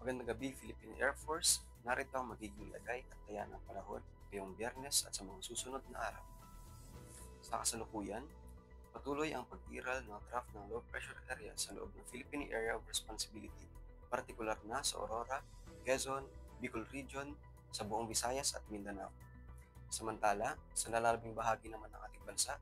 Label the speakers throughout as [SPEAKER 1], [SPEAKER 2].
[SPEAKER 1] Magandang gabi, Philippine Air Force. Narito ang magiging lagay at taya ng panahon ngayong Biyernes at sa mga susunod na araw. Sa kasalukuyan, patuloy ang pag-iral ng trough ng low pressure area sa loob ng Philippine Area of Responsibility, partikular na sa Aurora, Quezon, Bicol Region, sa buong Visayas at Mindanao. Samantala, sa nalalabing bahagi naman ng ating bansa,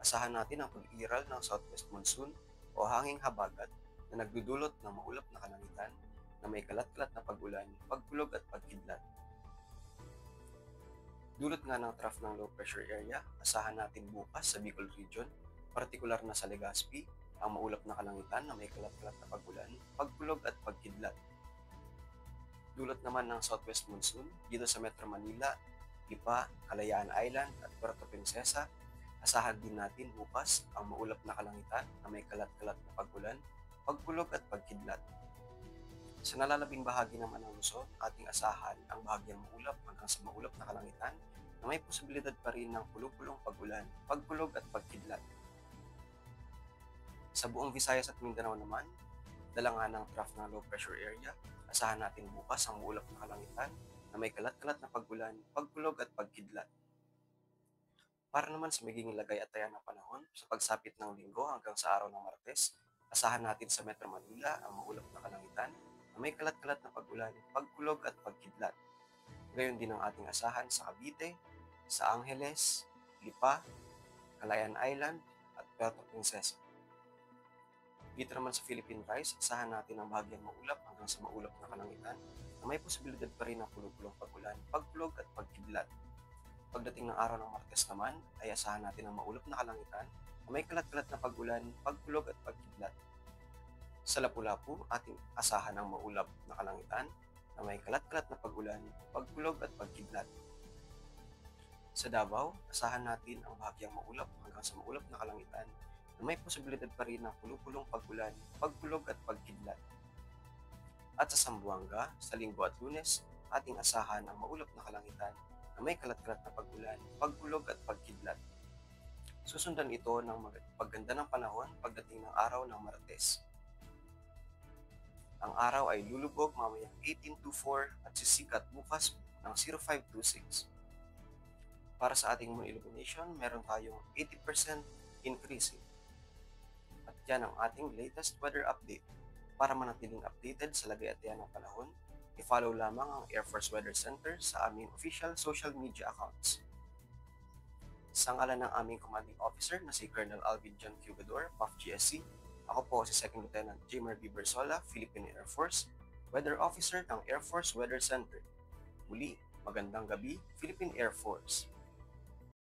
[SPEAKER 1] asahan natin ang pag-iral ng southwest monsoon o hanging habagat na nagdudulot ng maulap na kalangitan na may kalat-kalat na pag-ulan, pagkulog at pagkidlat. Dulot nga ng trough ng low pressure area, asahan natin bukas sa Bicol Region, partikular na sa Legazpi, ang maulap na kalangitan na may kalat-kalat na pag-ulan, pagkulog at pagkidlat. Dulot naman ng southwest monsoon dito sa Metro Manila, Lipa, Kalayaan Island at Puerto Princesa, asahan din natin bukas ang maulap na kalangitan na may kalat-kalat na pag-ulan, pagkulog at pagkidlat. Sa nalalabing bahagi naman ng Luzon, ating asahan ang bahagyang maulap hanggang sa maulap na kalangitan na may posibilidad pa rin ng pulupulong pag-ulan, pagkulog at pagkidlat. Sa buong Visayas at Mindanao naman, dala nga ng trough ng low pressure area, asahan natin bukas ang maulap na kalangitan na may kalat-kalat na pag-ulan, pagkulog at pagkidlat. Para naman sa magiging lagay at taya ng panahon sa pagsapit ng linggo hanggang sa araw ng Martes, asahan natin sa Metro Manila ang maulap na kalangitan na may kalat-kalat na pag-ulan, pagkulog at pagkidlat. Gayon din ang ating asahan sa Cavite, sa Angeles, Lipa, Calayan Island at Puerto Princesa. Dito naman sa Philippine Rise, asahan natin ang bahagyang maulap hanggang sa maulap na kalangitan na may posibilidad pa rin ng pulupulong pag-ulan, pagkulog at pagkidlat. Pagdating ng araw ng Martes naman, ay asahan natin ang maulap na kalangitan na may kalat-kalat na pag-ulan, pagkulog at pagkidlat. Sa Lapu-Lapu, ating asahan ang maulap na kalangitan na may kalat-kalat na pag-ulan, pagkulog at pagkidlat. Sa Davao, asahan natin ang bahagyang maulap hanggang sa maulap na kalangitan na may posibilidad pa rin ng pulupulong pag-ulan, pagkulog at pagkidlat. At sa Zamboanga, sa Linggo at Lunes, ating asahan ang maulap na kalangitan na may kalat-kalat na pag-ulan, pagkulog at pagkidlat. Susundan ito ng pagganda ng panahon pagdating ng araw ng Martes. Ang araw ay lulubog mamayang 18:04 at sisikat bukas ng 05:26. Para sa ating moon illumination, meron tayong 80% increasing. At yan ang ating latest weather update. Para manatiling updated sa lagay at yan ng panahon, i-follow lamang ang Air Force Weather Center sa aming official social media accounts. Sa ngalan ng aming commanding officer na si Colonel Alvin John Cugador, PAF GSC, ako po si Second Lieutenant Jamer B. Bersola, Philippine Air Force, Weather Officer ng Air Force Weather Center. Muli, magandang gabi, Philippine Air Force.